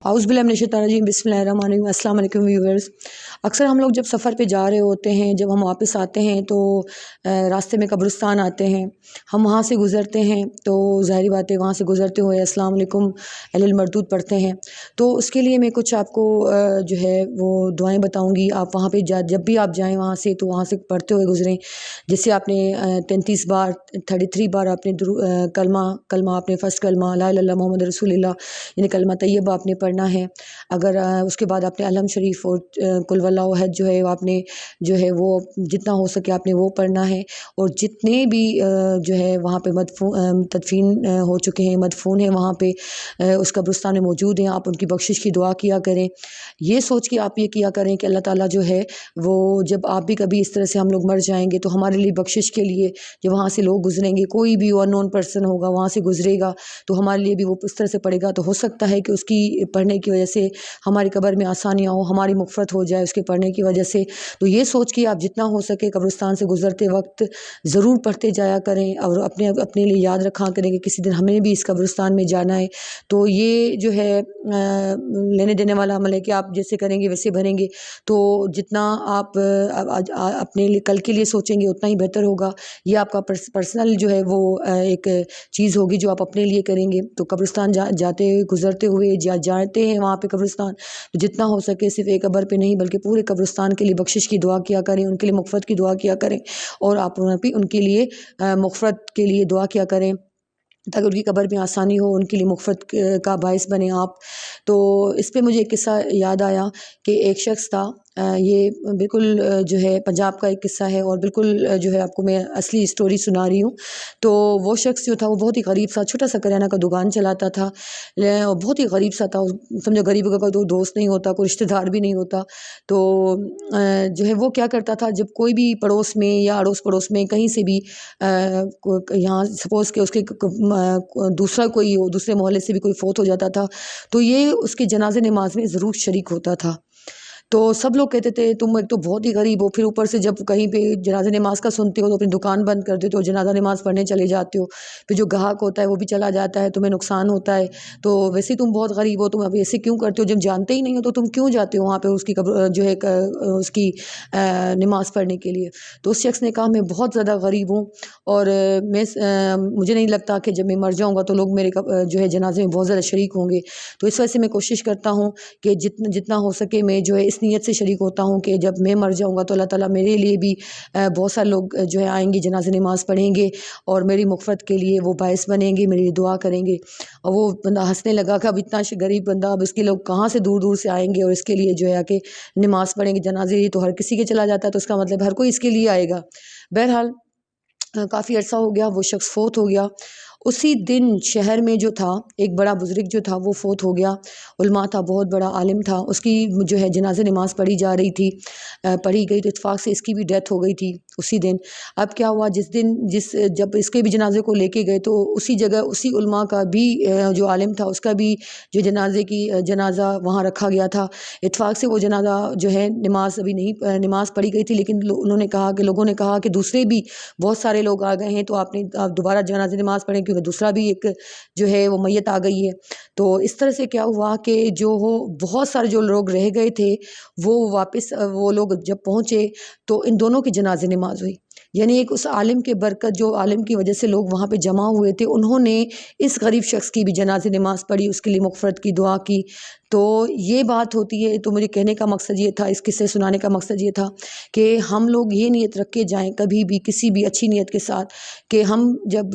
आउज़ बिल्लाहि मिनश्शैतानिर्रजीम बिस्मिल्लाहिर्रहमानिर्रहीम। अस्सलाम वालेकुम व्यूअर्स। अक्सर हम लोग जब सफ़र पे जा रहे होते हैं, जब हम वापस आते हैं तो रास्ते में कब्रिस्तान आते हैं, हम वहाँ से गुज़रते हैं तो ज़ाहिर बात है वहाँ से गुज़रते हुए अस्सलाम वालेकुम अहलिल मरदूद पढ़ते हैं। तो उसके लिए मैं कुछ आपको जो है वो दुआएँ बताऊँगी। आप वहाँ पे जब भी आप जाएँ वहाँ से तो वहाँ से पढ़ते हुए गुज़रें। जैसे आपने 33 बार 33 बार आपने कलमा आपने फ़र्स्ट कलमा ला इलाहा इल्लल्लाह मुहम्मद रसूलुल्लाह यानी कलमा तैयबा आपने पढ़ना है। अगर उसके बाद आपने अलहम शरीफ और कुल वल्लाहु अहद जो है आपने जो है वो जितना हो सके आपने वो पढ़ना है। और जितने भी जो है वहाँ पे तदफीन हो चुके हैं, मदफून हैं वहाँ पे उस कब्रिस्तान में मौजूद हैं, आप उनकी बख्शिश की दुआ किया करें। ये सोच के आप ये किया करें कि अल्लाह ताला जो है वो जब आप भी कभी इस तरह से हम लोग मर जाएंगे तो हमारे लिए बख्शिश के लिए जब वहाँ से लोग गुजरेंगे, कोई भी अननोन पर्सन होगा वहाँ से गुजरेगा तो हमारे लिए भी वो इस तरह से पढ़ेगा तो हो सकता है कि उसकी पढ़ने की वजह से हमारी कब्र में आसानियाँ हो, हमारी मग़फ़िरत हो जाए उसके पढ़ने की वजह से। तो ये सोच के आप जितना हो सके कब्रिस्तान से गुज़रते वक्त ज़रूर पढ़ते जाया करें और अपने अपने लिए याद रखा करें कि किसी दिन हमें भी इस कब्रिस्तान में जाना है। तो ये जो है लेने देने वाला अमल है कि आप जैसे करेंगे वैसे भरेंगे। तो जितना आप अपने लिए कल के लिए सोचेंगे उतना ही बेहतर होगा। ये आपका पर्सनल जो है वो एक चीज़ होगी जो आप अपने लिए करेंगे। तो कब्रिस्तान जाते हुए गुज़रते हुए जाते हैं वहाँ पे कब्रिस्तान, तो जितना हो सके सिर्फ एक कब्र पे नहीं बल्कि पूरे कब्रिस्तान के लिए बख्शिश की दुआ किया करें, उनके लिए मग़फ़िरत की दुआ किया करें और आप उनके लिए मग़फ़िरत के लिए दुआ किया करें ताकि उनकी कब्र में आसानी हो, उनके लिए मग़फ़िरत का बाइस बने आप। तो इस पे मुझे एक किस्सा याद आया कि एक शख़्स था, ये बिल्कुल जो है पंजाब का एक किस्सा है और बिल्कुल जो है आपको मैं असली स्टोरी सुना रही हूँ। तो वो शख़्स जो था वो बहुत ही गरीब सा छोटा-सा करियाना का दुकान चलाता था। बहुत ही गरीब सा था, समझो गरीब का कोई दोस्त नहीं होता, कोई रिश्तेदार भी नहीं होता। तो जो है वो क्या करता था, जब कोई भी पड़ोस में या अड़ोस पड़ोस में कहीं से भी यहाँ सपोज़ के उसके दूसरे मोहल्ले से भी कोई फ़ौत हो जाता था तो ये उसके जनाज़े नमाज़ में ज़रूर शरीक होता था। तो सब लोग कहते थे तुम एक तो बहुत ही गरीब हो, फिर ऊपर से जब कहीं पे जनाज़ा नमाज़ का सुनते हो तो अपनी दुकान बंद कर देते हो, जनाज़ा नमाज़ पढ़ने चले जाते हो। फिर जो ग्राहक होता है वो भी चला जाता है, तुम्हें नुकसान होता है। तो वैसे ही तुम बहुत गरीब हो, तुम अब ऐसे क्यों करते हो? जब जानते ही नहीं हो तो तुम क्यों जाते हो वहाँ पे उसकी जो है उसकी नमाज़ पढ़ने के लिए? तो उस शख़्स ने कहा मैं बहुत ज़्यादा गरीब हूँ और मुझे नहीं लगता कि जब मैं मर जाऊँगा तो लोग मेरे जो है जनाज़े में बहुत ज़्यादा शरीक होंगे। तो इस वजह से मैं कोशिश करता हूँ कि जितना हो सके मैं जो है इस नीयत से शरीक होता हूँ कि जब मैं मर जाऊँगा तो अल्लाह ताला मेरे लिए भी बहुत सारे लोग जो है आएंगे, जनाज़ा नमाज़ पढ़ेंगे और मेरी मग़फ़िरत के लिए वो बाइस बनेंगे, मेरे लिए दुआ करेंगे। और वो बंदा हंसने लगा कि अब इतना गरीब बंदा, अब इसके लोग कहाँ से दूर दूर से आएंगे और इसके लिए जो है आके नमाज़ पढ़ेंगे। जनाज़े तो हर किसी के चला जाता है तो उसका मतलब हर कोई इसके लिए आएगा। बहरहाल काफ़ी अरसा हो गया, वो शख़्स फ़ौत हो गया। उसी दिन शहर में जो था एक बड़ा बुज़ुर्ग जो था वो फ़ौत हो गया। उलमा था, बहुत बड़ा आलिम था, उसकी जो है जनाज़े नमाज़ पढ़ी जा रही थी, पढ़ी गई तो इत्तेफ़ाक से इसकी भी डेथ हो गई थी उसी दिन। अब क्या हुआ जब इसके भी जनाज़े को लेके गए तो उसी जगह उसी उलमा का भी जो आलिम था उसका भी जो जनाज़ा वहाँ रखा गया था। इत्तेफ़ाक से वो जनाज़ा जो है नमाज़ पढ़ी गई थी, लेकिन लोगों ने कहा कि दूसरे भी बहुत सारे लोग आ गए हैं तो आप दोबारा जनाज़े नमाज़ पढ़ें क्योंकि दूसरा भी एक जो है वो मैयत आ गई है। तो इस तरह से क्या हुआ कि बहुत सारे जो लोग रह गए थे वो वापस वो लोग जब पहुँचे तो इन दोनों की जनाज़े नमाज़ हुई। यानी एक उस आलिम के बरकत, जो आलिम की वजह से लोग वहाँ पे जमा हुए थे, उन्होंने इस गरीब शख़्स की भी जनाज़े नमाज़ पढ़ी, उसके लिए मग़फ़िरत की दुआ की। तो ये बात होती है। तो मुझे कहने का मकसद ये था, इस किस्से सुनाने का मकसद ये था कि हम लोग ये नीयत रख के जाएँ कभी भी, किसी भी अच्छी नीयत के साथ, कि हम जब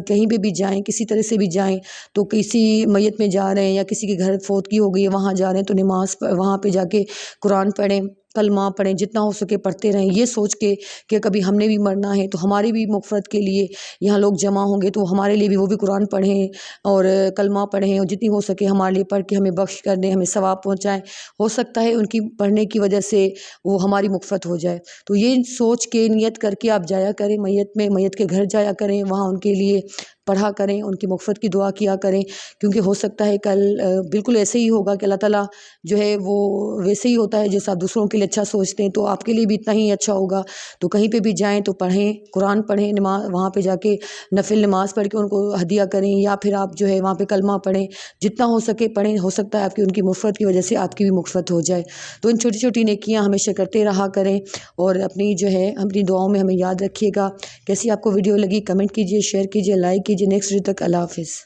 कहीं पे भी जाएँ, किसी तरह से भी जाएँ, तो किसी मैयत में जा रहे हैं या किसी के घर फ़ौतगी हो गई है वहाँ जा रहे हैं तो नमाज़ वहाँ पे जाके कुरान पढ़ें, कलमा पढ़ें, जितना हो सके पढ़ते रहें। ये सोच के कि कभी हमने भी मरना है तो हमारी भी मग़फ़िरत के लिए यहाँ लोग जमा होंगे तो हमारे लिए भी वो भी कुरान पढ़ें और कलमा पढ़ें और जितनी हो सके हमारे लिए पढ़ के हमें बख्श कर दें, हमें सवाब पहुँचाएँ। हो सकता है उनकी पढ़ने की वजह से वो हमारी मग़फ़िरत हो जाए। तो ये सोच के नियत करके आप जाया करें मैयत के घर जाया करें, वहाँ उनके लिए پڑھا کریں، ان کی مغفرت کی دعا کیا کریں، کیونکہ ہو سکتا ہے کل بالکل ایسے ہی ہوگا کہ اللہ تعالیٰ جو ہے وہ ویسے ہی ہوتا ہے جیسا آپ دوسروں کے لیے اچھا سوچتے ہیں، تو آپ کے لیے بھی اتنا ہی اچھا ہوگا۔ تو کہیں پہ بھی جائیں تو پڑھیں، قرآن پڑھیں، نماز وہاں پہ جا کے نفل نماز پڑھ کے ان کو ہدیہ کریں، یا پھر آپ جو ہے وہاں پہ کلمہ پڑھیں، جتنا ہو سکے پڑھیں، ہو سکتا ہے آپ کی ان کی مغفرت کی وجہ سے آپ کی بھی مغفرت ہو جائے۔ تو ان چھوٹی چھوٹی نیکیاں ہمیشہ کرتے رہا کریں، اور اپنی جو ہے اپنی دعاؤں میں ہمیں یاد رکھیے گا۔ کیسی آپ کو ویڈیو لگی کمنٹ کیجیے، شیئر کیجیے، لائک کیجیے۔ نیکسٹ ویڈیو تک اللہ حافظ۔